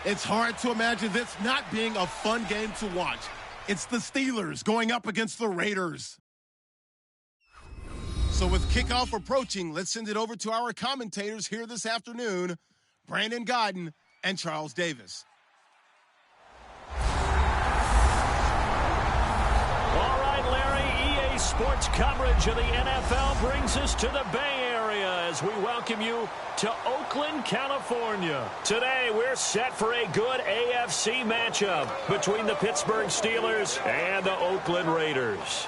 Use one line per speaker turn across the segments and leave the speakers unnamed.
It's hard to imagine this not being a fun game to watch. It's the Steelers going up against the Raiders. So with kickoff approaching, let's send it over to our commentators here this afternoon, Brandon Godden and Charles Davis.
All right, Larry, EA Sports coverage of the NFL brings us to the Bay Area as we welcome you to Oakland, California. Today, we're set for a good AFC matchup between the Pittsburgh Steelers and the Oakland Raiders.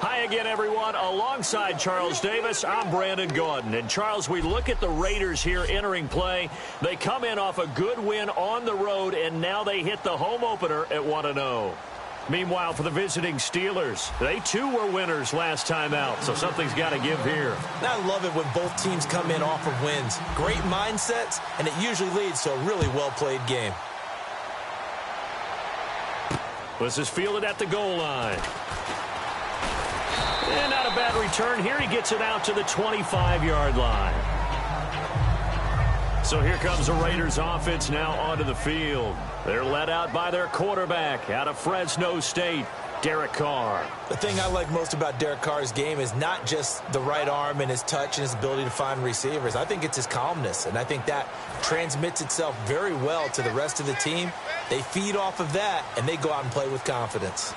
Hi again, everyone. Alongside Charles Davis, I'm Brandon Gaudin. And, Charles, we look at the Raiders here entering play. They come in off a good win on the road, and now they hit the home opener at 1-0. Meanwhile, for the visiting Steelers, they too were winners last time out, so something's got to give here.
I love it when both teams come in off of wins. Great mindsets, and it usually leads to a really well-played game.
This is fielded at the goal line. And not a bad return here. He gets it out to the 25-yard line. So here comes the Raiders offense now onto the field. They're led out by their quarterback out of Fresno State, Derek Carr.
The thing I like most about Derek Carr's game is not just the right arm and his touch and his ability to find receivers. I think it's his calmness, and I think that transmits itself very well to the rest of the team. They feed off of that, and they go out and play with confidence.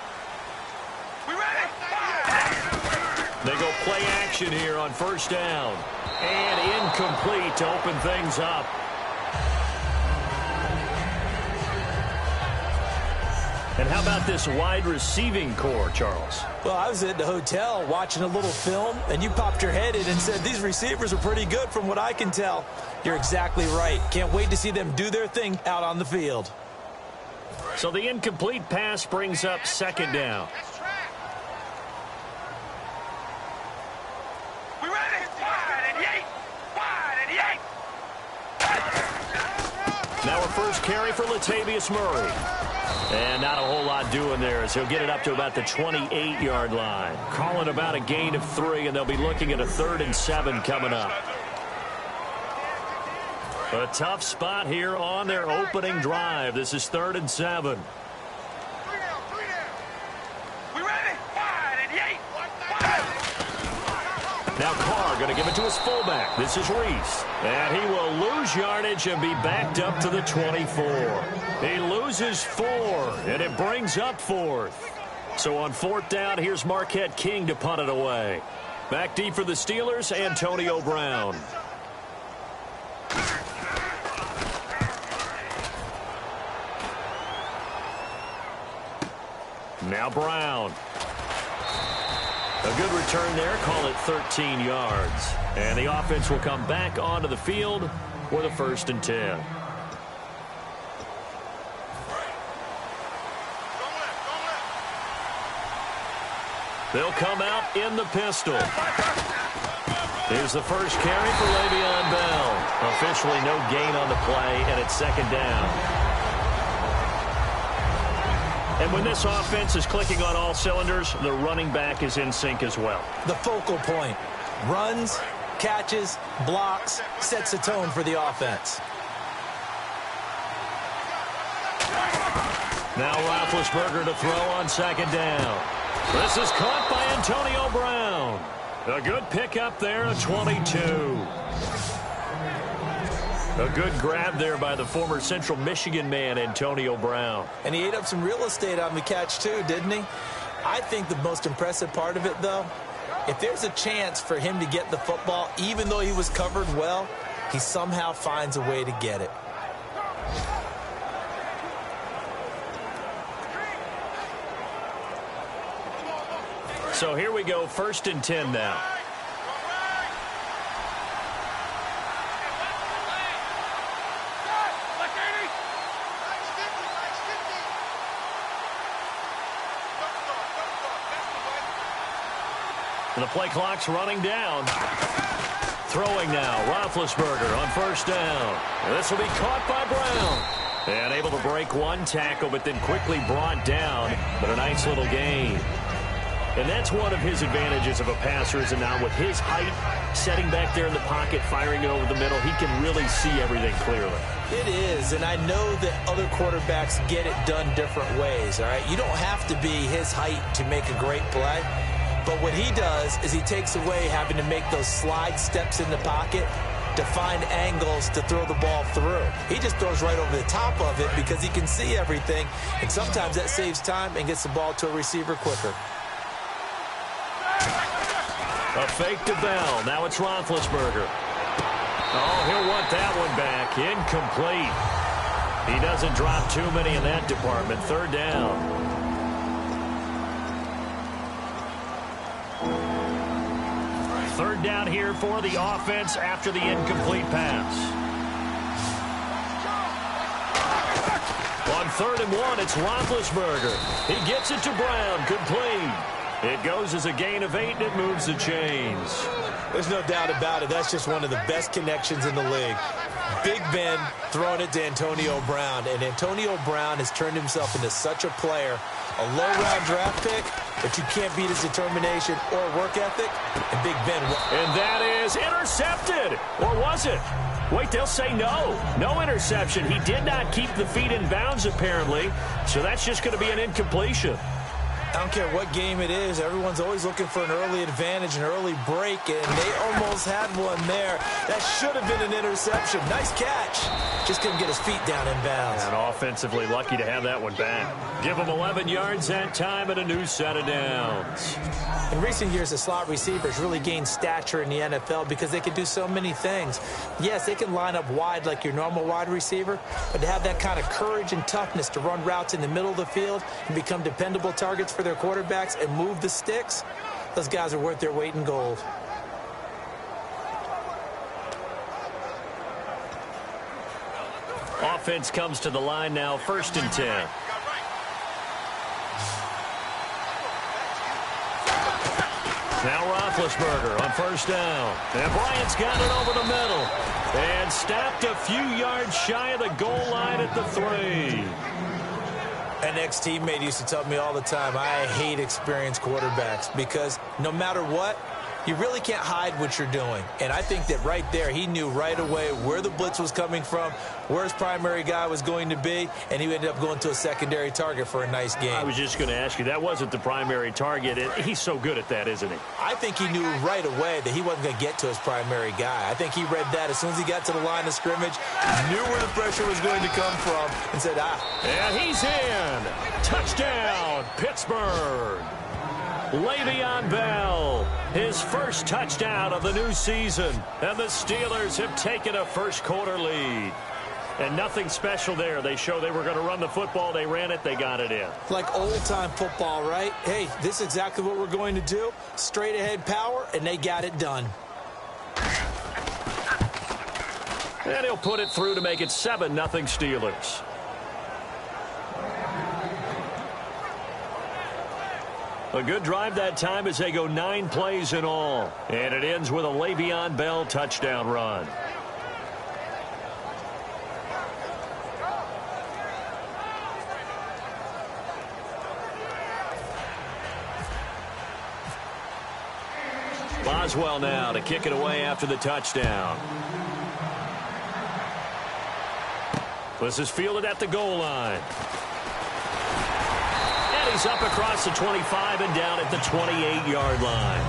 They go play action here on first down. And incomplete to open things up. And how about this wide receiving core, Charles?
Well, I was at the hotel watching a little film, and you popped your head in and said, these receivers are pretty good from what I can tell. You're exactly right. Can't wait to see them do their thing out on the field.
So the incomplete pass brings up second down. Now a first carry for Latavius Murray. And not a whole lot doing there as he'll get it up to about the 28-yard line. Calling about a gain of 3, and they'll be looking at a 3rd and 7 coming up. A tough spot here on their opening drive. This is 3rd and 7. Now Carr going to give it to his fullback. This is Reese. And he will lose yardage and be backed up to the 24. He loses 4, and it brings up 4th. So on 4th down, here's Marquette King to punt it away. Back deep for the Steelers, Antonio Brown. Now Brown. A good return there, call it 13 yards. And the offense will come back onto the field for the 1st and 10. They'll come out in the pistol. Here's the first carry for Le'Veon Bell. Officially no gain on the play, and it's 2nd down. And when this offense is clicking on all cylinders, the running back is in sync as well.
The focal point. Runs, catches, blocks, sets a tone for the offense.
Now Roethlisberger to throw on 2nd down. This is caught by Antonio Brown. A good pickup there at 22. A good grab there by the former Central Michigan man, Antonio Brown.
And he ate up some real estate on the catch, too, didn't he? I think the most impressive part of it, though, if there's a chance for him to get the football, even though he was covered well, he somehow finds a way to get it.
So here we go, 1st and 10 now. The play clock's running down. Throwing now, Roethlisberger on 1st down. This will be caught by Brown. And able to break one tackle, but then quickly brought down. But a nice little gain. And that's one of his advantages of a passer, is now with his height, setting back there in the pocket, firing it over the middle, he can really see everything clearly.
It is, and I know that other quarterbacks get it done different ways, all right? You don't have to be his height to make a great play, but what he does is he takes away having to make those slide steps in the pocket to find angles to throw the ball through. He just throws right over the top of it because he can see everything, and sometimes that saves time and gets the ball to a receiver quicker.
A fake to Bell. Now it's Roethlisberger. Oh, he'll want that one back. Incomplete. He doesn't drop too many in that department. Third down. Third down here for the offense after the incomplete pass. On 3rd and 1, it's Roethlisberger. He gets it to Brown. Complete. It goes as a gain of 8, and it moves the chains.
There's no doubt about it. That's just one of the best connections in the league. Big Ben throwing it to Antonio Brown, and Antonio Brown has turned himself into such a player. A low-round draft pick, but you can't beat his determination or work ethic. And Big Ben.
And that is intercepted. Or was it? Wait, they'll say no. No interception. He did not keep the feet in bounds, apparently. So that's just going to be an incompletion.
I don't care what game it is. Everyone's always looking for an early advantage, an early break, and they almost had one there. That should have been an interception. Nice catch. Just couldn't get his feet down in bounds.
And offensively lucky to have that one back. Give him 11 yards that time and a new set of downs.
In recent years, the slot receivers really gained stature in the NFL because they can do so many things. Yes, they can line up wide like your normal wide receiver, but to have that kind of courage and toughness to run routes in the middle of the field and become dependable targets for their quarterbacks and move the sticks, those guys are worth their weight in gold.
Offense comes to the line now, 1st and 10. Now Roethlisberger on 1st down. And Bryant's got it over the middle. And stopped a few yards shy of the goal line at the 3.
An ex-teammate used to tell me all the time, I hate experienced quarterbacks because no matter what, you really can't hide what you're doing. And I think that right there, he knew right away where the blitz was coming from, where his primary guy was going to be, and he ended up going to a secondary target for a nice game.
I was just going to ask you, that wasn't the primary target. He's so good at that, isn't he?
I think he knew right away that he wasn't going to get to his primary guy. I think he read that as soon as he got to the line of scrimmage, knew where the pressure was going to come from, and said,
And he's in. Touchdown, Pittsburgh. Le'Veon Bell, his first touchdown of the new season. And the Steelers have taken a first-quarter lead. And nothing special there. They show they were going to run the football. They ran it. They got it in.
Like old-time football, right? Hey, this is exactly what we're going to do. Straight-ahead power, and they got it done.
And he'll put it through to make it 7-0 Steelers. A good drive that time as they go 9 plays in all. And it ends with a Le'Veon Bell touchdown run. Boswell now to kick it away after the touchdown. This is fielded at the goal line. And he's up across the 25 and down at the 28-yard line.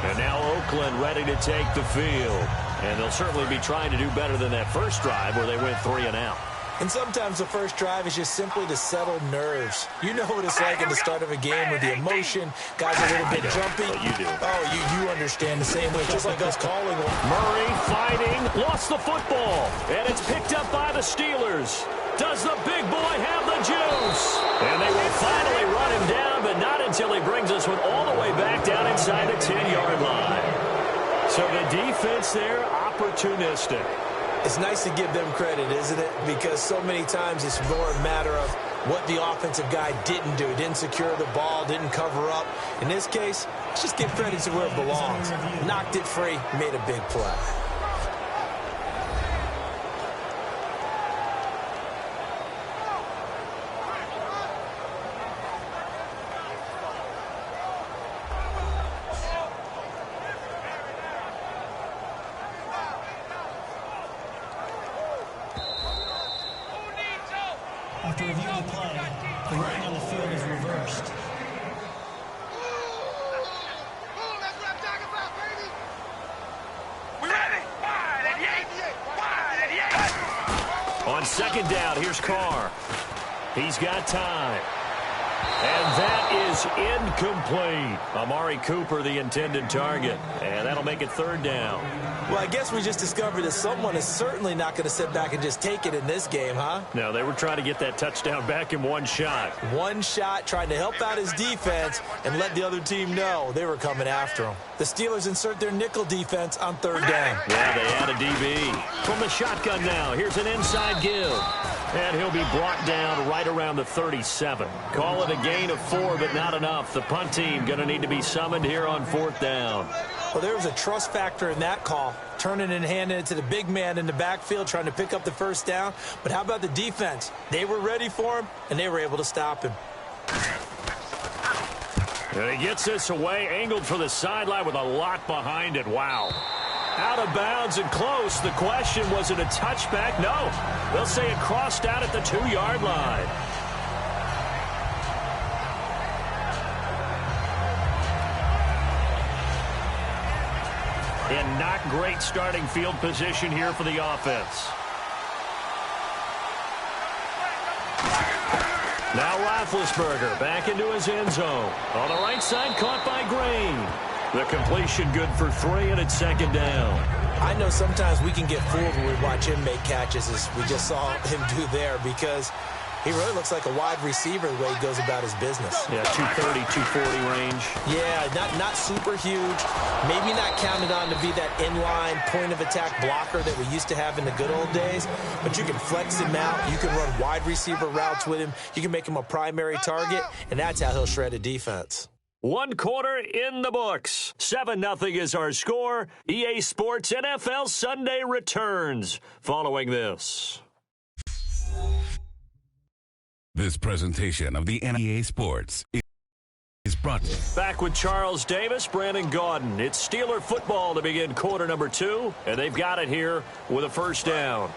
And now Oakland ready to take the field. And they'll certainly be trying to do better than that first drive where they went 3 and out.
And sometimes the first drive is just simply to settle nerves. You know what it's like at the start of a game with the emotion. Guys are a little bit jumpy.
Well, you do.
Oh, you understand the same way, just like us calling them.
Murray fighting, lost the football, and it's picked up by the Steelers. Does the big boy have the juice? And they will finally run him down, but not until he brings us one all the way back down inside the 10-yard line. So the defense there, opportunistic.
It's nice to give them credit, isn't it? Because so many times it's more a matter of what the offensive guy didn't do. Didn't secure the ball, didn't cover up. In this case, let's just give credit to where it belongs. Knocked it free, made a big play.
to review the play. The running on the field is reversed.
That's what I'm talking about, baby.
We ready? Wide and yank. Wide and yank.
On second down, here's Carr. He's got time. And that is incomplete. Amari Cooper, the intended target. And that'll make it third down.
Well, I guess we just discovered that someone is certainly not going to sit back and just take it in this game, huh?
No, they were trying to get that touchdown back in one shot.
One shot, trying to help out his defense and let the other team know they were coming after him. The Steelers insert their nickel defense on third down.
Yeah, they add a DB. From the shotgun now, here's an inside give. And he'll be brought down right around the 37. Call it a gain of 4, but not enough. The punt team going to need to be summoned here on fourth down.
Well, there was a trust factor in that call, turning and handing it to the big man in the backfield, trying to pick up the first down. But how about the defense? They were ready for him, and they were able to stop him.
And he gets this away, angled for the sideline with a lot behind it. Wow. Out of bounds and close. The question, was it a touchback? No. They'll say it crossed out at the 2-yard line. And not great starting field position here for the offense. Now Roethlisberger back into his end zone. On the right side, caught by Green. The completion good for 3, and it's second down.
I know sometimes we can get fooled when we watch him make catches, as we just saw him do there, because he really looks like a wide receiver the way he goes about his business.
Yeah, 230, 240 range.
Yeah, not super huge. Maybe not counted on to be that inline point-of-attack blocker that we used to have in the good old days. But you can flex him out. You can run wide receiver routes with him. You can make him a primary target, and that's how he'll shred a defense.
1 quarter in the books. 7-0 is our score. EA Sports NFL Sunday returns following this.
This presentation of the EA Sports is brought to you.
Back with Charles Davis, Brandon Gaudin. It's Steeler football to begin quarter number 2, and they've got it here with a first down.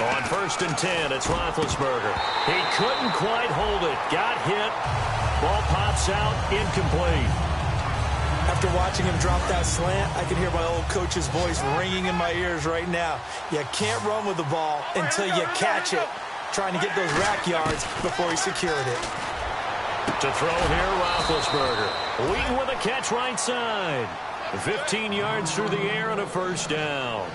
On 1st and 10, it's Roethlisberger. He couldn't quite hold it. Got hit. Ball pops out, incomplete.
After watching him drop that slant, I can hear my old coach's voice ringing in my ears right now. You can't run with the ball until you catch it. Trying to get those rack yards before he secured it.
To throw here, Roethlisberger. Wheaton with a catch right side. 15 yards through the air and a first down.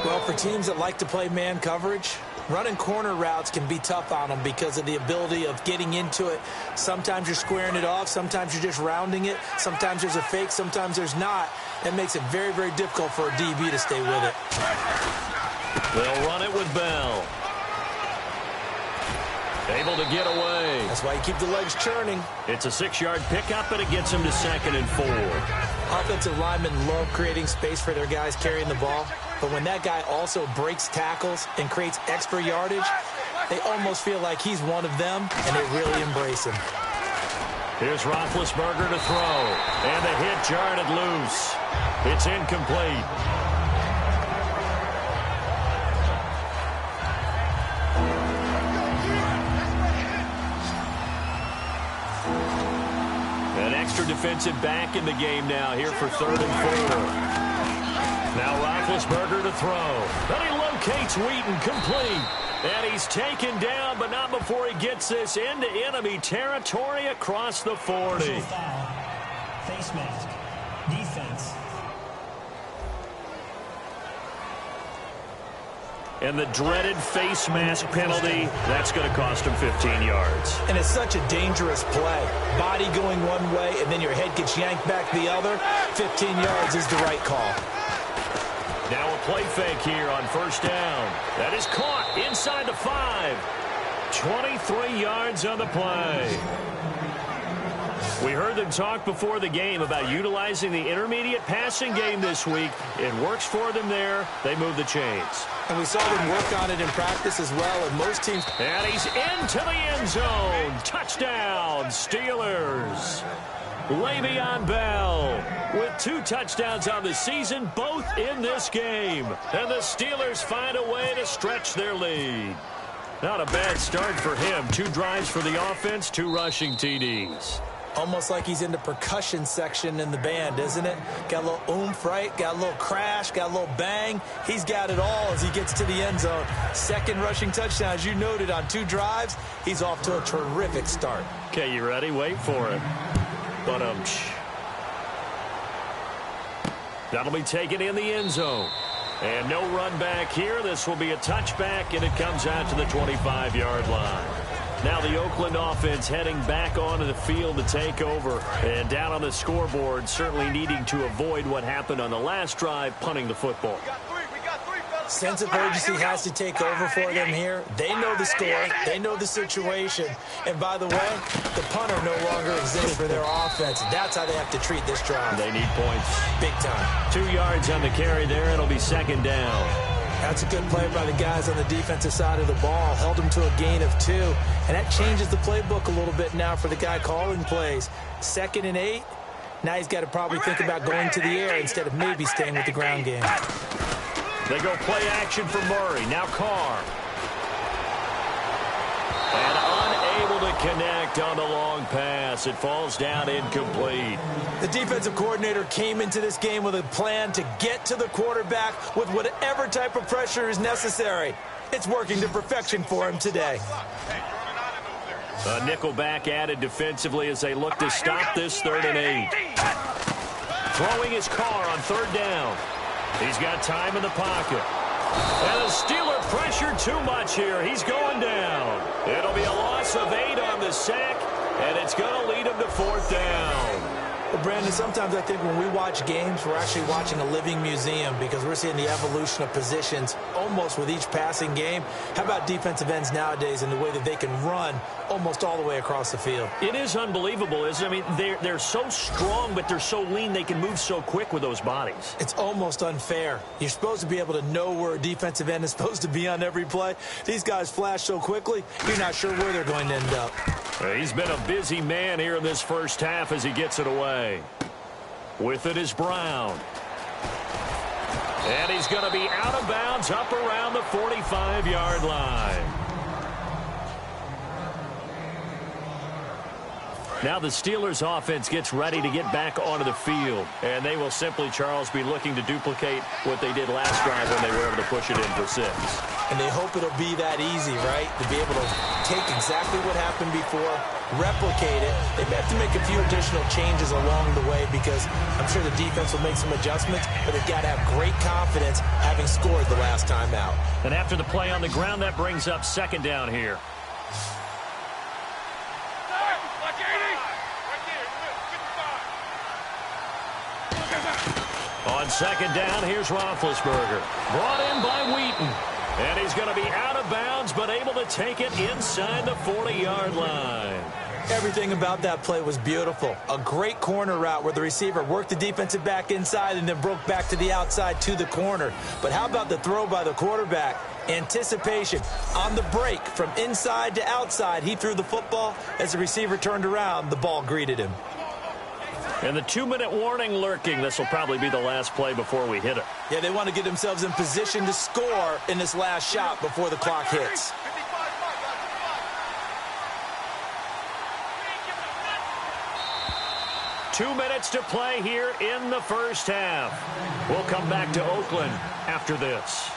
Well, for teams that like to play man coverage, running corner routes can be tough on them because of the ability of getting into it. Sometimes you're squaring it off. Sometimes you're just rounding it. Sometimes there's a fake. Sometimes there's not. That makes it very, very difficult for a DB to stay with it.
They'll run it with Bell. Able to get away.
That's why you keep the legs churning.
It's a 6-yard pickup, and it gets him to 2nd and 4.
Offensive linemen love creating space for their guys carrying the ball. But when that guy also breaks tackles and creates extra yardage, they almost feel like he's one of them, and they really embrace him.
Here's Roethlisberger to throw. And the hit jarred it loose. It's incomplete. An extra defensive back in the game now here for 3rd and 4. Now Roethlisberger to throw. Then he locates Wheaton, complete. And he's taken down, but not before he gets this into enemy territory across the 40.
Foul. Face mask. Defense.
And the dreaded face mask penalty, that's going to cost him 15 yards.
And it's such a dangerous play. Body going one way, and then your head gets yanked back the other. 15 yards is the right call.
Now a play fake here on 1st down. That is caught inside the 5. 23 yards on the play. We heard them talk before the game about utilizing the intermediate passing game this week. It works for them there. They move the chains.
And we saw them work on it in practice as well, and most teams...
And he's into the end zone. Touchdown, Steelers. Le'Veon Bell with 2 touchdowns on the season, both in this game. And the Steelers find a way to stretch their lead. Not a bad start for him. 2 drives for the offense, 2 rushing TDs.
Almost like he's in the percussion section in the band, isn't it? Got a little oomph, right? Got a little crash, got a little bang. He's got it all as he gets to the end zone. 2nd rushing touchdown, as you noted, on 2 drives. He's off to a terrific start.
Okay, you ready? Wait for it. But that'll be taken in the end zone. And no run back here. This will be a touchback, and it comes out to the 25-yard line. Now the Oakland offense heading back onto the field to take over. And down on the scoreboard, certainly needing to avoid what happened on the last drive, punting the football.
Sense of urgency has to take over for them here. They know the score. They know the situation. And by the way, the punter no longer exists for their offense. That's how they have to treat this drive.
They need points.
Big time.
2 yards on the carry there. It'll be 2nd down.
That's a good play by the guys on the defensive side of the ball. Held them to a gain of 2. And that changes the playbook a little bit now for the guy calling plays. 2nd and 8. Now he's got to probably think about going to the air instead of maybe staying with the ground game.
They go play action for Murray. Now Carr. And unable to connect on the long pass. It falls down incomplete.
The defensive coordinator came into this game with a plan to get to the quarterback with whatever type of pressure is necessary. It's working to perfection for him today.
A nickelback added defensively as they look to stop this 3rd and 8. Throwing his Carr on 3rd down. He's got time in the pocket. And the Steeler pressure too much here. He's going down. It'll be a loss of 8 on the sack, and it's going to lead him to 4th down.
Well, Brandon, sometimes I think when we watch games, we're actually watching a living museum because we're seeing the evolution of positions almost with each passing game. How about defensive ends nowadays and the way that they can run almost all the way across the field?
It is unbelievable, isn't it? I mean, they're so strong, but they're so lean. They can move so quick with those bodies.
It's almost unfair. You're supposed to be able to know where a defensive end is supposed to be on every play. These guys flash so quickly, you're not sure where they're going to end up.
He's been a busy man here in this first half as he gets it away. With it is Brown. And he's going to be out of bounds up around the 45-yard line. Now the Steelers offense gets ready to get back onto the field. And they will simply, Charles, be looking to duplicate what they did last drive when they were able to push it in for 6.
And they hope it'll be that easy, right? To be able to take exactly what happened before, replicate it. They may have to make a few additional changes along the way because I'm sure the defense will make some adjustments, but they've got to have great confidence having scored the last time out.
And after the play on the ground, that brings up 2nd down here. On 2nd down, here's Roethlisberger. Brought in by Wheaton. And he's going to be out of bounds, but able to take it inside the 40-yard line.
Everything about that play was beautiful. A great corner route where the receiver worked the defensive back inside and then broke back to the outside to the corner. But how about the throw by the quarterback? Anticipation on the break from inside to outside. He threw the football. As the receiver turned around, the ball greeted him.
And the 2-minute warning lurking. This will probably be the last play before we hit it.
Yeah, they want to get themselves in position to score in this last shot before the clock hits.
Two minutes to play here in the first half. We'll come back to Oakland after this.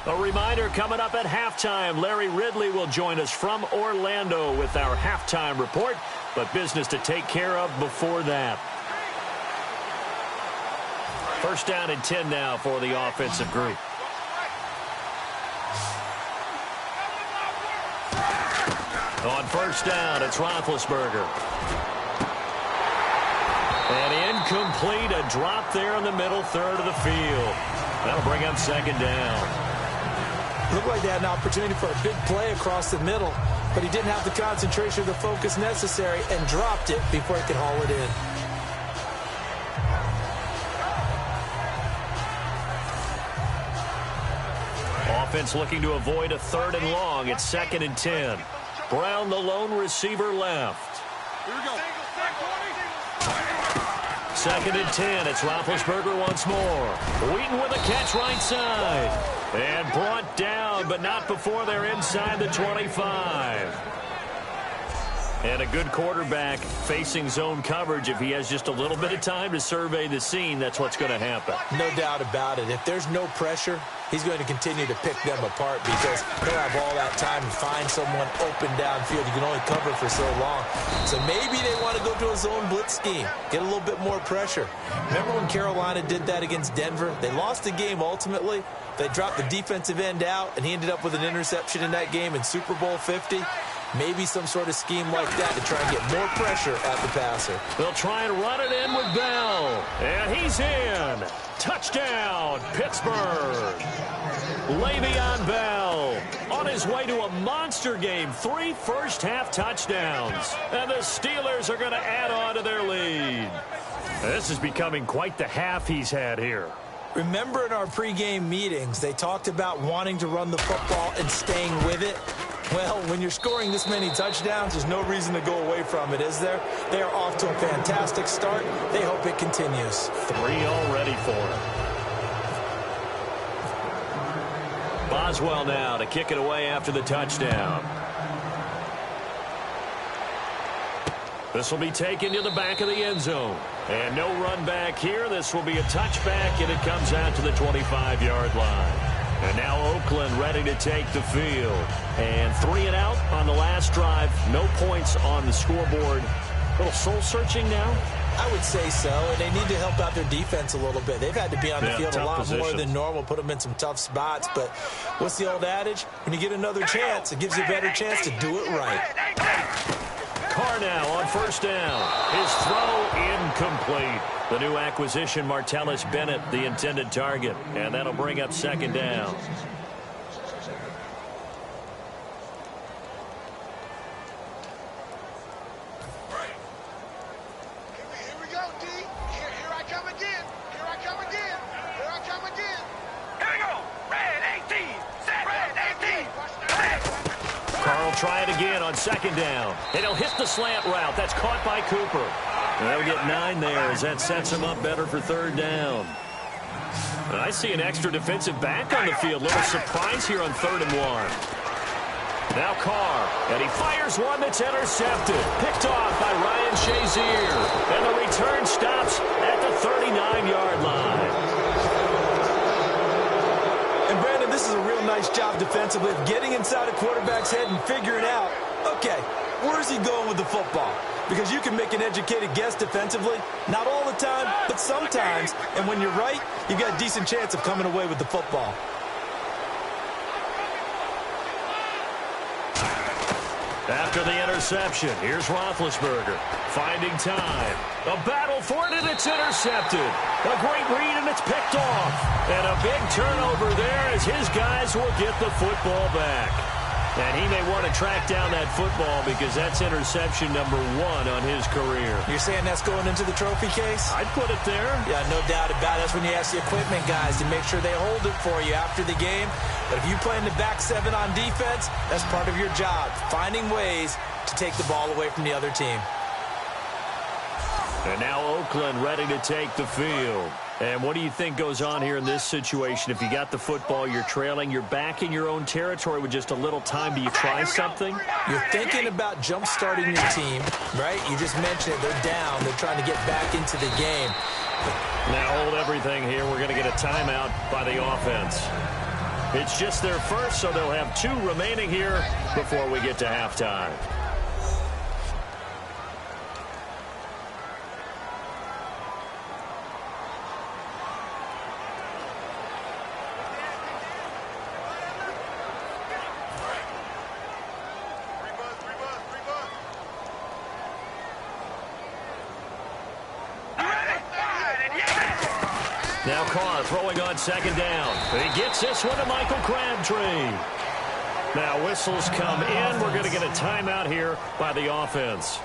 A reminder coming up at halftime. Larry Ridley will join us from Orlando with our halftime report, but business to take care of before that. First down and 10 now for the offensive group. On first down, it's Roethlisberger. And incomplete, a drop there in the middle third of the field. That'll bring up second down.
Looked like they had an opportunity for a big play across the middle, but he didn't have the concentration or the focus necessary and dropped it before he could haul it in.
Offense looking to avoid a 3rd and long. It's 2nd and 10. Brown, the lone receiver, left.
Here we go.
2nd and 10. It's Roethlisberger once more. Wheaton with a catch right side. And brought down, but not before they're inside the 25. And a good quarterback facing zone coverage. If he has just a little bit of time to survey the scene, that's what's going to happen.
No doubt about it. If there's no pressure, he's going to continue to pick them apart because he'll have all that time to find someone open downfield. You can only cover for so long. So maybe they want to go to a zone blitz scheme, get a little bit more pressure. Remember when Carolina did that against Denver? They lost the game ultimately. They dropped the defensive end out, and he ended up with an interception in that game in Super Bowl 50. Maybe some sort of scheme like that to try and get more pressure at the passer.
They'll try and run it in with Bell. And he's in. Touchdown, Pittsburgh. Le'Veon Bell on his way to a monster game. 3 first-half touchdowns. And the Steelers are going to add on to their lead. This is becoming quite the half he's had here.
Remember in our pregame meetings, they talked about wanting to run the football and staying with it? Well, when you're scoring this many touchdowns, there's no reason to go away from it, is there? They are off to a fantastic start. They hope it continues.
3 already for him. Boswell now to kick it away after the touchdown. This will be taken to the back of the end zone. And no run back here. This will be a touchback, and it comes out to the 25-yard line. And now Oakland ready to take the field. And 3 and out on the last drive. No points on the scoreboard. A little soul-searching now?
I would say so, and they need to help out their defense a little bit. They've had to be on the field a lot more than normal, put them in some tough spots. But what's the old adage? When you get another chance, it gives you a better chance to do it right.
Carr now on first down. His throw incomplete. The new acquisition, Martellus Bennett, the intended target. And that'll bring up second down.
Here we go, D. Here I come again. Here I come again. Here I come again.
Here we go. Red 18. Set. Red 18.
Carr will try it again on second down. And he'll hit the slant route. That's caught by Cooper. And they'll get 9 there as that sets him up better for third down. And I see an extra defensive back on the field. Little surprise here on 3rd and 1. Now Carr, and he fires one that's intercepted. Picked off by Ryan Shazier. And the return stops at the 39-yard line.
And Brandon, this is a real nice job defensively of getting inside a quarterback's head and figuring out, okay, where's he going with the football? Because you can make an educated guess defensively. Not all the time, but sometimes. And when you're right, you've got a decent chance of coming away with the football.
After the interception, here's Roethlisberger finding time. A battle for it, and it's intercepted. A great read, and it's picked off. And a big turnover there as his guys will get the football back. And he may want to track down that football because that's interception number 1 on his career.
You're saying that's going into the trophy case?
I'd put it there.
Yeah, no doubt about it. That's when you ask the equipment guys to make sure they hold it for you after the game. But if you play in the back 7 on defense, that's part of your job, finding ways to take the ball away from the other team.
And now Oakland ready to take the field. And what do you think goes on here in this situation? If you got the football, you're trailing, you're back in your own territory with just a little time. Do you try something?
You're thinking about jump-starting your team, right? You just mentioned it. They're down. They're trying to get back into the game.
Now hold everything here. We're going to get a timeout by the offense. It's just their first, so they'll have 2 remaining here before we get to halftime. Now Carr throwing on second down. He gets this one to Michael Crabtree. Now whistles come in. We're going to get a timeout here by the offense.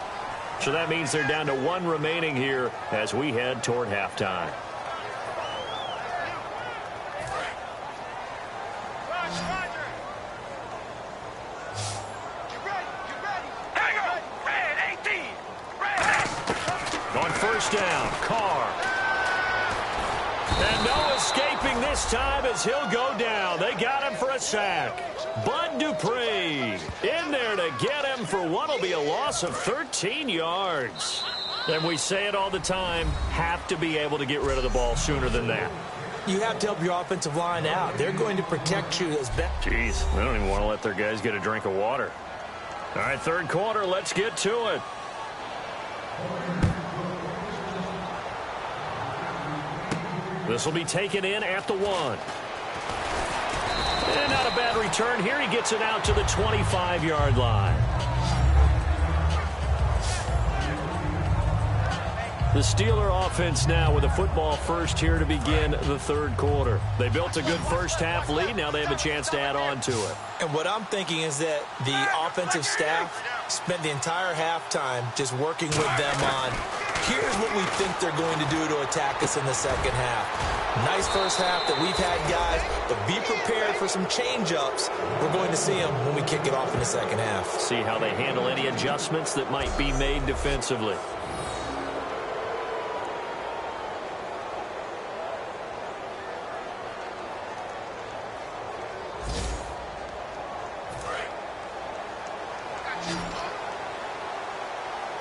So that means they're down to 1 remaining here as we head toward halftime. On first down, Carr. And no escaping this time as he'll go down. They got him for a sack. Bud Dupree in there to get him for what will be a loss of 13 yards. And we say it all the time, have to be able to get rid of the ball sooner than that.
You have to help your offensive line out. They're going to protect you as best.
Jeez, they don't even want to let their guys get a drink of water. All right, third quarter, let's get to it. This will be taken in at the 1. And not a bad return here. He gets it out to the 25-yard line. The Steeler offense now with a football first here to begin the third quarter. They built a good first half lead. Now they have a chance to add on to it.
And what I'm thinking is that the offensive staff spent the entire halftime just working with them on, here's what we think they're going to do to attack us in the second half. Nice first half that we've had, guys, but be prepared for some change-ups. We're going to see them when we kick it off in the second half.
See how they handle any adjustments that might be made defensively.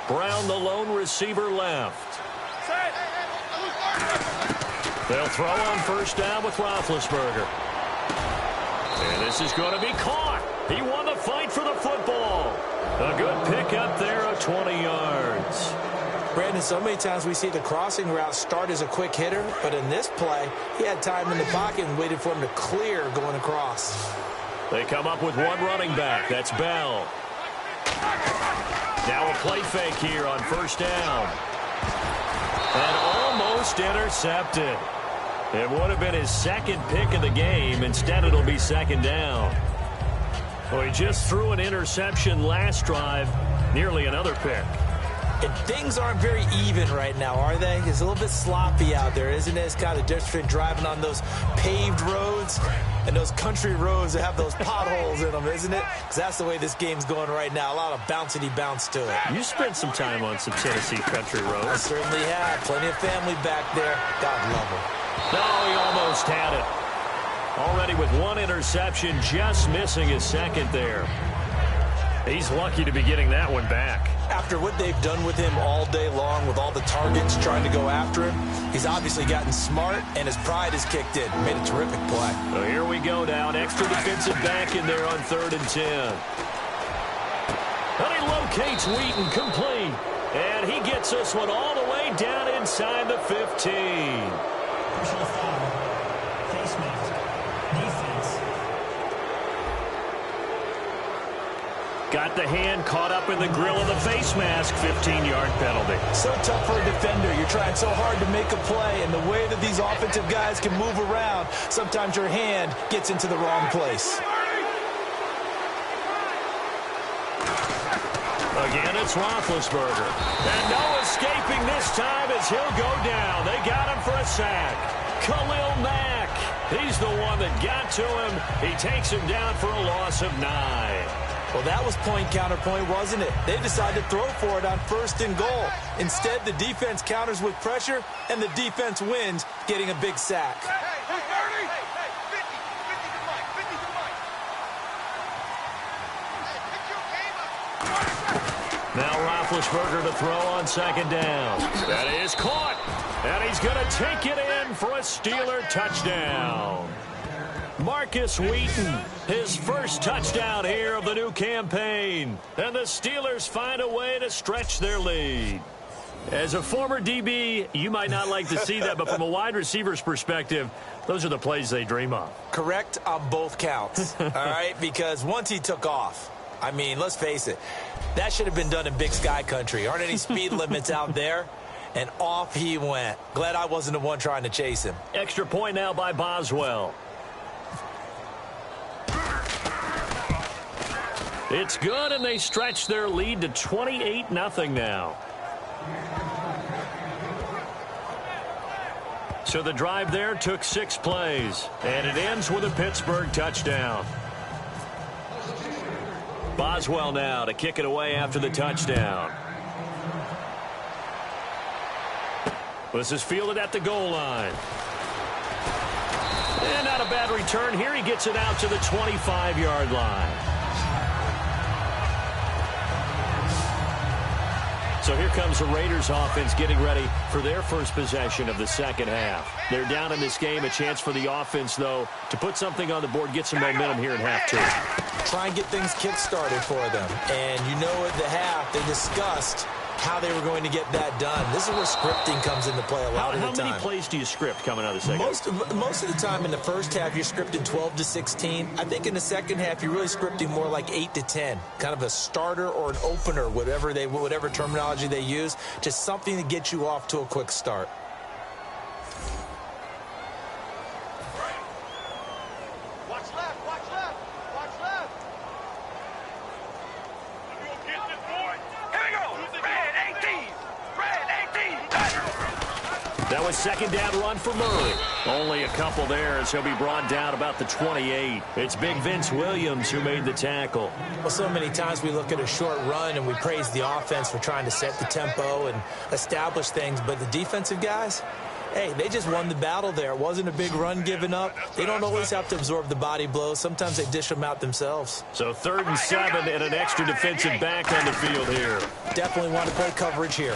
Brown, the lone receiver, left. They'll throw on first down with Roethlisberger. And this is going to be caught. He won the fight for the football. A good pickup there of 20 yards.
Brandon, so many times we see the crossing route start as a quick hitter, but in this play, he had time in the pocket and waited for him to clear going across.
They come up with one running back. That's Bell. Now a play fake here on first down. And almost intercepted. It would have been his second pick of the game. Instead, it'll be second down. Well, he just threw an interception last drive. Nearly another pick.
And things aren't very even right now, are they? It's a little bit sloppy out there, isn't it? It's kind of different driving on those paved roads and those country roads that have those potholes in them, isn't it? Because that's the way this game's going right now. A lot of bouncy bounce to it.
You spent some time on some Tennessee country roads.
I certainly have. Plenty of family back there. God love them.
No, he almost had it. Already with one interception, just missing his second there. He's lucky to be getting that one back.
After what they've done with him all day long with all the targets trying to go after him, he's obviously gotten smart, and his pride has kicked in. Made a terrific play.
So here we go now. An extra defensive back in there on 3rd and 10. And he locates Wheaton complete. And he gets this one all the way down inside the 15.
Personal foul. Face mask. Defense.
Got the hand caught up in the grill of the face mask. 15-yard penalty.
So tough for a defender. You're trying so hard to make a play, and the way that these offensive guys can move around, sometimes your hand gets into the wrong place.
Again, it's Roethlisberger. And no escaping this time as he'll go down. They got him for a sack. Khalil Mack. He's the one that got to him. He takes him down for a loss of 9.
Well, that was point counterpoint, wasn't it? They decided to throw for it on 1st and goal. Instead, the defense counters with pressure, and the defense wins, getting a big sack.
Now Roethlisberger to throw on 2nd down. That is caught. And he's going to take it in for a Steeler touchdown. Marcus Wheaton, his first touchdown here of the new campaign. And the Steelers find a way to stretch their lead. As a former DB, you might not like to see that, but from a wide receiver's perspective, those are the plays they dream of.
Correct on both counts, all right? Because once he took off, I mean, let's face it, that should have been done in Big Sky country. Aren't any speed limits out there? And off he went. Glad I wasn't the one trying to chase him.
Extra point now by Boswell. It's good, and they stretch their lead to 28-0 now. So the drive there took 6 plays, and it ends with a Pittsburgh touchdown. Boswell now to kick it away after the touchdown. This is fielded at the goal line. And not a bad return here. He gets it out to the 25-yard line. So here comes the Raiders offense getting ready for their first possession of the second half. They're down in this game. A chance for the offense, though, to put something on the board, get some momentum here in half two.
Try and get things kick-started for them. And you know at the half, they discussed how they were going to get that done. This is where scripting comes into play a lot of the time.
How many plays do you script coming out of the second half?
Most of the time in the first half, you're scripting 12 to 16. I think in the second half, you're really scripting more like 8 to 10. Kind of a starter or an opener, whatever terminology they use. Just something to get you off to a quick start.
Watch left, watch left, watch left.
That was second down run for Murray. Only a couple there as he'll be brought down about the 28. It's big Vince Williams who made the tackle.
Well, so many times we look at a short run and we praise the offense for trying to set the tempo and establish things. But the defensive guys, hey, they just won the battle there. It wasn't a big run given up. They don't always have to absorb the body blows. Sometimes they dish them out themselves.
So 3rd and 7 and an extra defensive back on the field here.
Definitely want to play coverage here.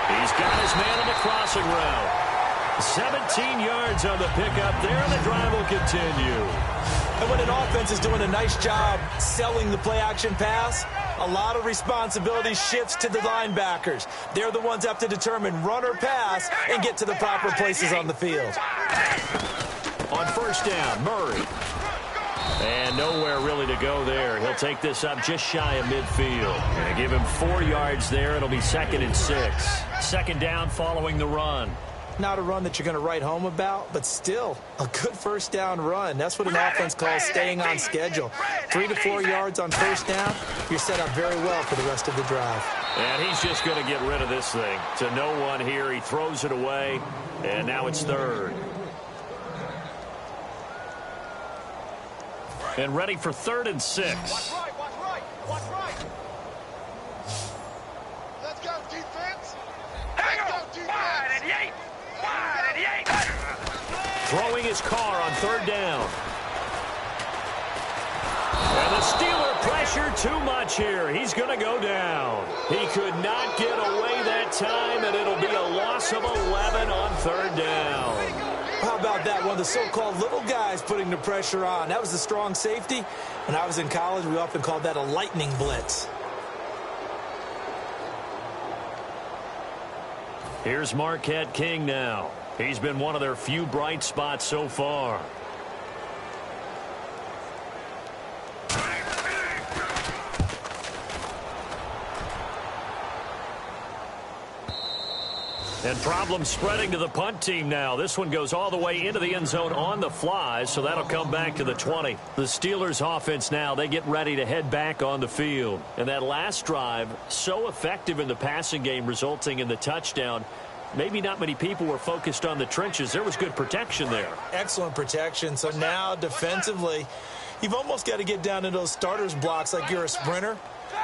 He's got his man on the crossing route. 17 yards on the pickup there, and the drive will continue.
And when an offense is doing a nice job selling the play-action pass, a lot of responsibility shifts to the linebackers. They're the ones that have to determine run or pass and get to the proper places on the field.
On first down, Murray. And nowhere really to go there. He'll take this up just shy of midfield. And give him 4 yards there. It'll be 2nd and 6. Second down following the run.
Not a run that you're going to write home about, but still a good first down run. That's what an offense calls staying on schedule. 3 to 4 yards on first down, you're set up very well for the rest of the drive.
And he's just going to get rid of this thing. To no one here. He throws it away, and now it's 3rd. And ready for 3rd and 6.
Watch right, watch right, watch right. Let's go, defense. Let's go, defense.
Throwing his car on 3rd down. And the Steeler pressure too much here. He's going to go down. He could not get away that time, and it'll be a loss of 11 on 3rd down.
How about that? One of the so-called little guys putting the pressure on. That was the strong safety. When I was in college, we often called that a lightning blitz.
Here's Marquette King now. He's been one of their few bright spots so far. And problems spreading to the punt team now. This one goes all the way into the end zone on the fly, so that'll come back to the 20. The Steelers offense now, they get ready to head back on the field. And that last drive, so effective in the passing game, resulting in the touchdown. Maybe not many people were focused on the trenches. There was good protection there.
Excellent protection. So now defensively, you've almost got to get down to those starters blocks like you're a sprinter.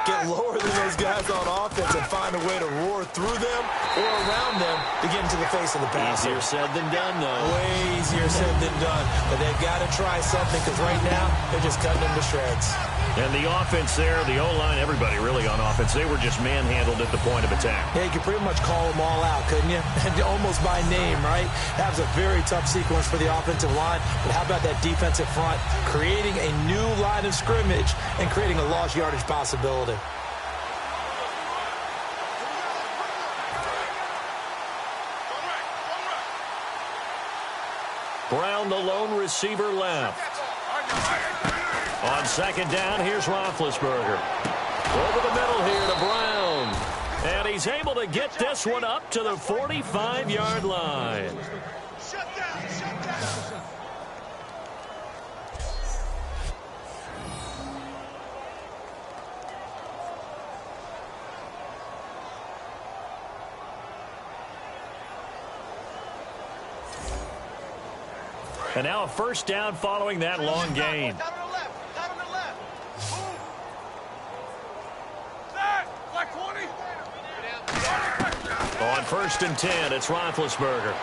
Get lower than those guys on offense and find a way to roar through them or around them to get into the face of the passer.
Easier said than done, though.
Way easier said than done. But they've got to try something because right now they're just cutting them to shreds.
And the offense there, the O-line, everybody really on offense, they were just manhandled at the point of attack.
Yeah, you could pretty much call them all out, couldn't you? And almost by name, right? That was a very tough sequence for the offensive line. But how about that defensive front creating a new line of scrimmage and creating a lost yardage possibility?
Brown, the lone receiver, left. On second down, here's Roethlisberger. Over the middle here to Brown. And he's able to get this one up to the 45-yard line.
Shut down, shut down.
And now a first down following that long gain.
Down on the left, down on the left. Move. Like 20.
On 1st and 10, it's Roethlisberger.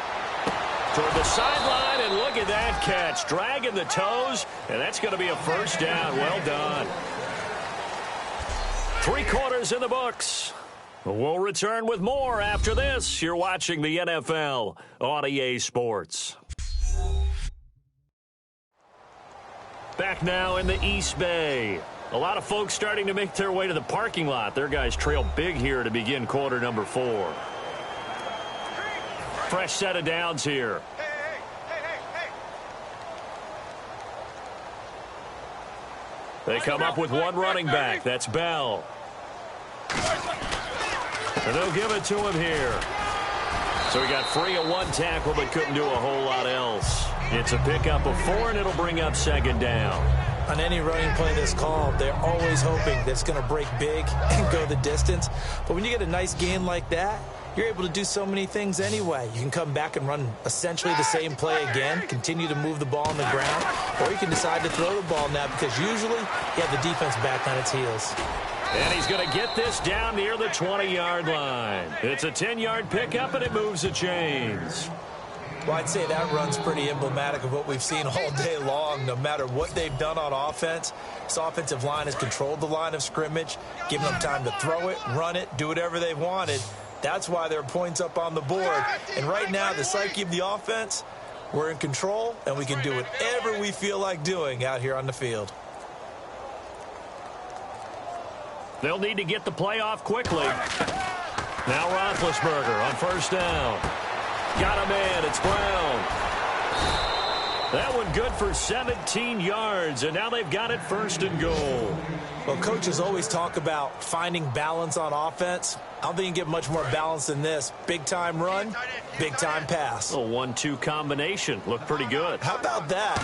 Toward the sideline, and look at that catch. Dragging the toes, and that's going to be a first down. Well done. 3 quarters in the books. We'll return with more after this. You're watching the NFL on EA Sports. Back now in the East Bay. A lot of folks starting to make their way to the parking lot. Their guys trail big here to begin quarter number 4. Fresh set of downs here. They come up with one running back. That's Bell. And they'll give it to him here. So he got free of 1 tackle but couldn't do a whole lot else. It's a pickup of 4, and it'll bring up 2nd down.
On any running play that's called, they're always hoping that it's going to break big and go the distance. But when you get a nice gain like that, you're able to do so many things anyway. You can come back and run essentially the same play again, continue to move the ball on the ground, or you can decide to throw the ball now because usually you have the defense back on its heels.
And he's going to get this down near the 20-yard line. It's a 10-yard pickup, and it moves the chains.
Well, I'd say that run's pretty emblematic of what we've seen all day long. No matter what they've done on offense, this offensive line has controlled the line of scrimmage, given them time to throw it, run it, do whatever they wanted. That's why there are points up on the board. And right now, the psyche of the offense, we're in control, and we can do whatever we feel like doing out here on the field.
They'll need to get the play off quickly. Now Roethlisberger on 1st down. Got a man. It's Brown. That one good for 17 yards, and now they've got it 1st and goal.
Well, coaches always talk about finding balance on offense. I don't think you can get much more balance than this. Big-time run, big-time pass.
A 1-2 combination. Looked pretty good.
How about that?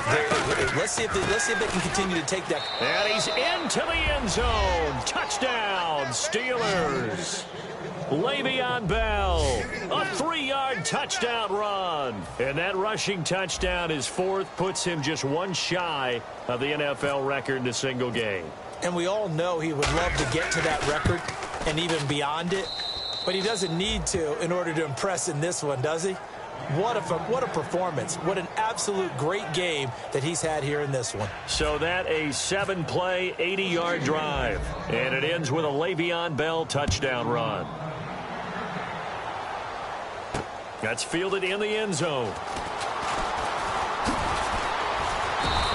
Let's see if they can continue to take that.
And he's into the end zone. Touchdown, Steelers. Le'Veon Bell, a 3-yard touchdown run. And that rushing touchdown, his 4th, puts him just 1 shy of the NFL record in a single game.
And we all know he would love to get to that record and even beyond it, but he doesn't need to in order to impress in this one, does he? What a performance. What an absolute great game that he's had here in this one.
So that a 7-play, 80-yard drive. And it ends with a Le'Veon Bell touchdown run. That's fielded in the end zone.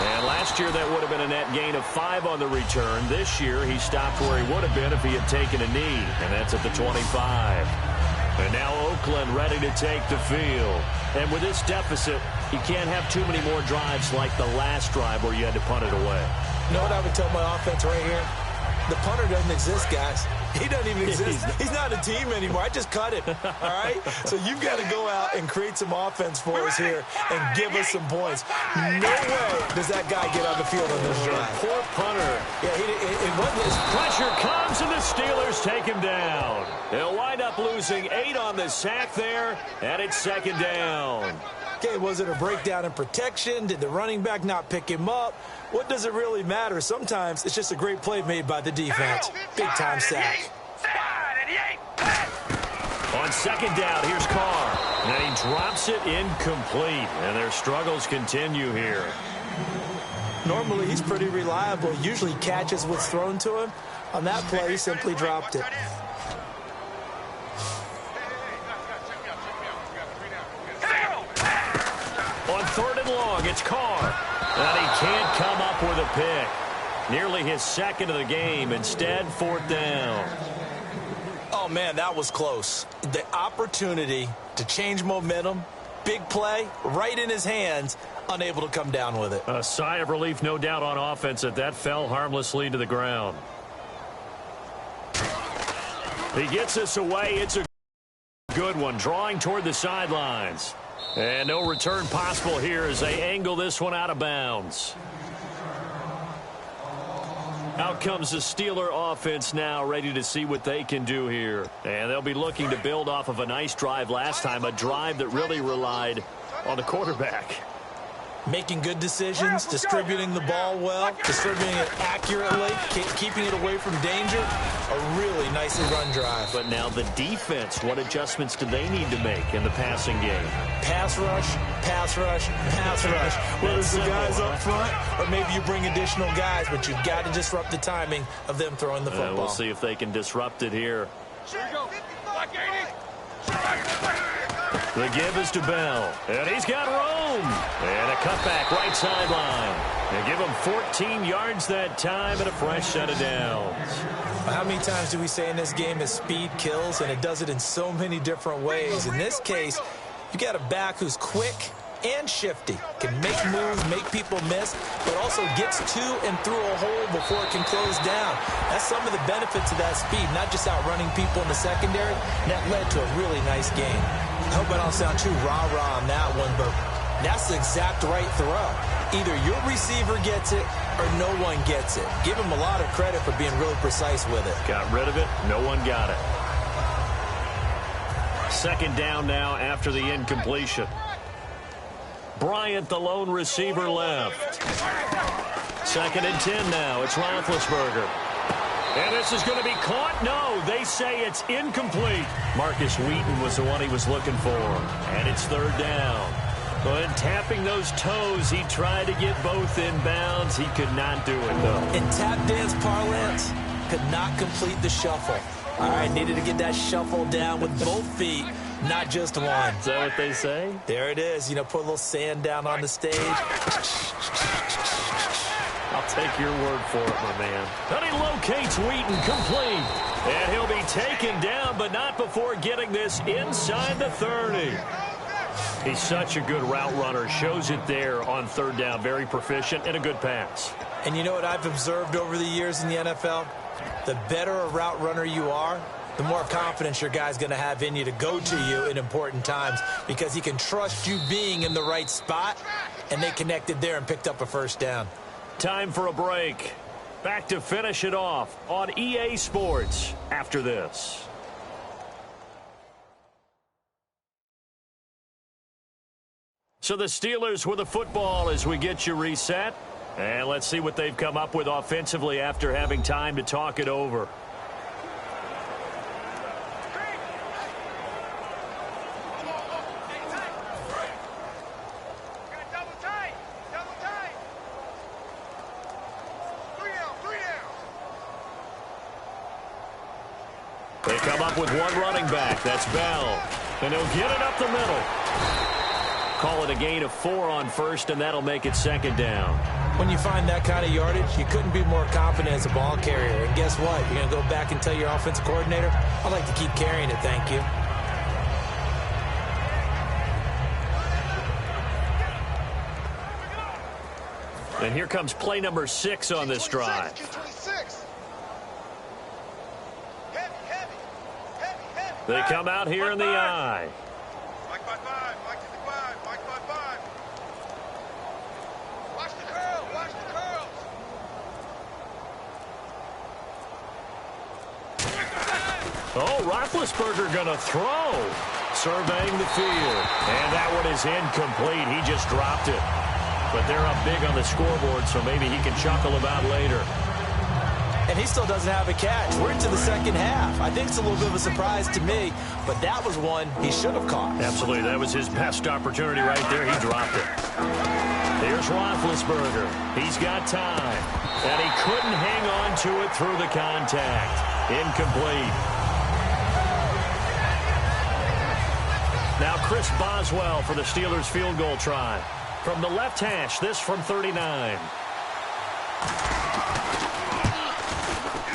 And last year that would have been a net gain of 5 on the return. This year he stopped where he would have been if he had taken a knee, and that's at the 25. And now Oakland ready to take the field. And with this deficit, you can't have too many more drives like the last drive where you had to punt it away.
You know what I would tell my offense right here? The punter doesn't exist, guys. He doesn't even exist. He's not a team anymore. I just cut him, all right? So you've got to go out and create some offense for us here and give us some points. No way does that guy get on the field on this drive.
Poor punter.
Yeah, it wasn't his
pressure comes, and the Steelers take him down. They'll wind up losing 8 on the sack there, and it's 2nd down.
Okay, was it a breakdown in protection? Did the running back not pick him up? What does it really matter? Sometimes it's just a great play made by the defense. Big-time sack.
On 2nd down, here's Carr. And he drops it incomplete. And their struggles continue here.
Normally, he's pretty reliable. Usually catches what's thrown to him. On that play, he simply dropped it.
On 3rd and long, it's Carr. And he can't come up with a pick. Nearly his 2nd of the game. Instead, 4th down.
Oh, man, that was close. The opportunity to change momentum, big play, right in his hands, unable to come down with it.
A sigh of relief, no doubt, on offense that fell harmlessly to the ground. He gets this away. It's a good one, drawing toward the sidelines. And no return possible here as they angle this one out of bounds. Out comes the Steeler offense now, ready to see what they can do here. And they'll be looking to build off of a nice drive last time, a drive that really relied on the quarterback.
Making good decisions, distributing the ball well, distributing it accurately, keeping it away from danger. A really nicely run drive.
But now the defense, what adjustments do they need to make in the passing game?
Pass rush, pass rush, pass rush. Whether it's the guys up front or maybe you bring additional guys, but you've got to disrupt the timing of them throwing the football.
We'll see if they can disrupt it here. The give is to Bell, and he's got room. And a cutback right sideline. They give him 14 yards that time and a fresh set of downs.
How many times do we say in this game that speed kills, and it does it in so many different ways? In this case, you got a back who's quick and shifty, can make moves, make people miss, but also gets to and through a hole before it can close down. That's some of the benefits of that speed, not just outrunning people in the secondary. And that led to a really nice game. I hope I don't sound too rah-rah on that one, but that's the exact right throw. Either your receiver gets it or no one gets it. Give him a lot of credit for being really precise with it.
Got rid of it. No one got it. Second down now after the incompletion. Bryant, the lone receiver, left. Second and 10 now. It's Roethlisberger. And this is going to be caught. No, they say it's incomplete. Marcus Wheaton was the one he was looking for. And it's third down. But tapping those toes, he tried to get both in bounds. He could not do it, though.
In tap dance parlance, could not complete the shuffle. All right, needed to get that shuffle down with both feet, not just one.
Is that what they say?
There it is. You know, put a little sand down on the stage.
I'll take your word for it, my man. And he locates Wheaton complete. And he'll be taken down, but not before getting this inside the 30. He's such a good route runner. Shows it there on third down. Very proficient and a good pass.
And you know what I've observed over the years in the NFL? The better a route runner you are, the more confidence your guy's going to have in you to go to you in important times because he can trust you being in the right spot, and they connected there and picked up a first down.
Time for a break. Back to finish it off on EA Sports after this. So the Steelers with the football as we get you reset. And let's see what they've come up with offensively after having time to talk it over. They come up with one running back. That's Bell. And he'll get it up the middle. Call it a gain of 4 on first, and that'll make it second down.
When you find that kind of yardage, you couldn't be more confident as a ball carrier. And guess what? You're going to go back and tell your offensive coordinator, I'd like to keep carrying it, thank you.
And here comes play number 6 on this drive. They come out here in the eye. Oh, Roethlisberger going to throw. Surveying the field. And that one is incomplete. He just dropped it. But they're up big on the scoreboard, so maybe he can chuckle about later.
And he still doesn't have a catch. We're into the second half. I think it's a little bit of a surprise to me, but that was one he should have caught.
Absolutely. That was his best opportunity right there. He dropped it. Here's Roethlisberger. He's got time. And he couldn't hang on to it through the contact. Incomplete. Now Chris Boswell for the Steelers field goal try. From the left hash, this from 39.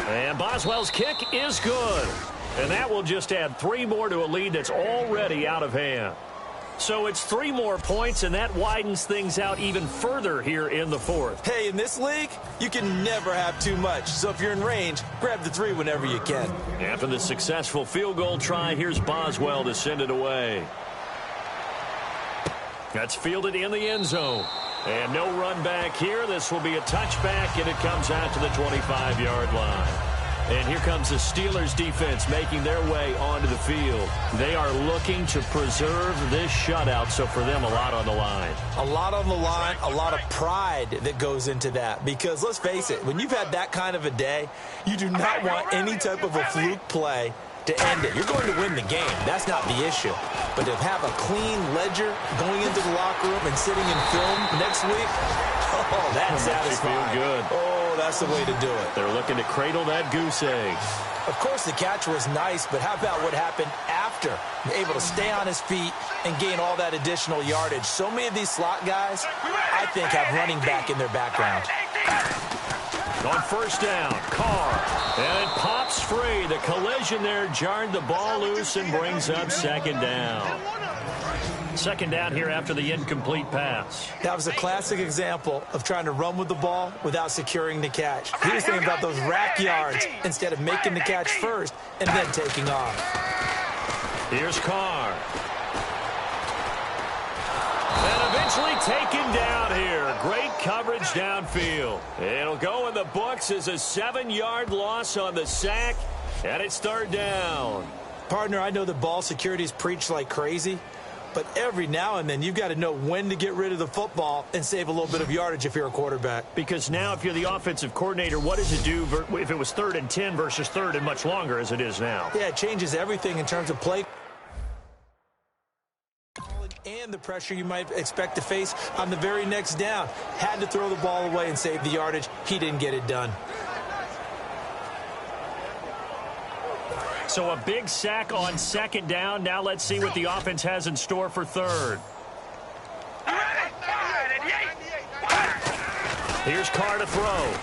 And Boswell's kick is good. And that will just add 3 more to a lead that's already out of hand. So it's 3 more points, and that widens things out even further here in the 4th.
Hey, in this league, you can never have too much. So if you're in range, grab the 3 whenever you can.
After the successful field goal try, here's Boswell to send it away. That's fielded in the end zone. And no run back here. This will be a touchback, and it comes out to the 25-yard line. And here comes the Steelers defense making their way onto the field. They are looking to preserve this shutout, so for them, a lot on the line.
A lot on the line, a lot of pride that goes into that. Because let's face it, when you've had that kind of a day, you do not want any type of a fluke play to end it. You're going to win the game. That's not the issue. But to have a clean ledger going into the locker room and sitting in film next week, oh, that's satisfying.
Feel good.
Oh, that's the way to do it.
They're looking to cradle that goose egg.
Of course, the catch was nice, but how about what happened after? Able to stay on his feet and gain all that additional yardage. So many of these slot guys, I think, have running back in their background.
On first down, Carr. And it pops free. The collision there jarred the ball loose and brings up 2nd down. 2nd down here after the incomplete pass.
That was a classic example of trying to run with the ball without securing the catch. He was thinking about those rack yards instead of making the catch first and then taking off.
Here's Carr. And eventually taken down here. Great coverage downfield. It'll go in the books as a 7-yard loss on the sack, and it's 3rd down.
Partner, I know that ball security is preached like crazy, but every now and then you've got to know when to get rid of the football and save a little bit of yardage if you're a quarterback.
Because now if you're the offensive coordinator, what does it do if it was 3rd and 10 versus 3rd and much longer as it is now?
Yeah, it changes everything in terms of play and the pressure you might expect to face on the very next down. Had to throw the ball away and save the yardage. He didn't get it done.
So a big sack on 2nd down. Now let's see what the offense has in store for 3rd. Here's Carr to throw.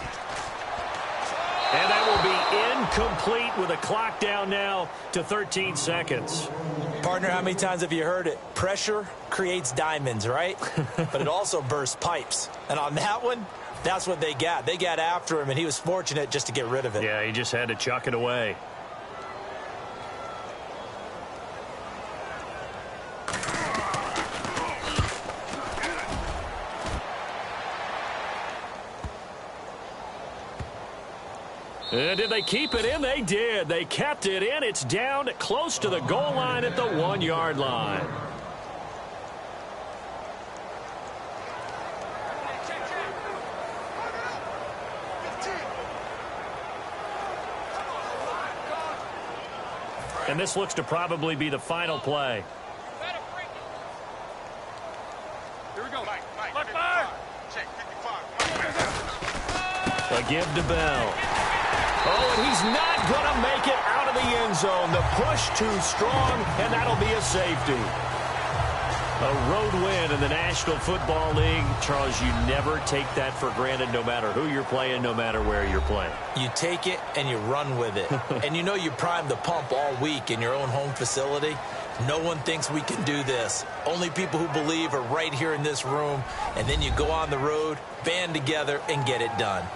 And that will be incomplete with a clock down now to 13 seconds.
Partner, how many times have you heard it? Pressure creates diamonds, right? But it also bursts pipes. And on that one, that's what they got. They got after him, and he was fortunate just to get rid of it.
Yeah, he just had to chuck it away. And did they keep it in? They did. They kept it in. It's down close to the goal line at the 1-yard line. And this looks to probably be the final play.
Here we go. Mike. Check 55.
A give to Bell. Oh, and he's not going to make it out of the end zone. The push too strong, and that'll be a safety. A road win in the National Football League. Charles, you never take that for granted no matter who you're playing, no matter where you're playing.
You take it and you run with it. And you know you primed the pump all week in your own home facility. No one thinks we can do this. Only people who believe are right here in this room. And then you go on the road, band together, and get it done.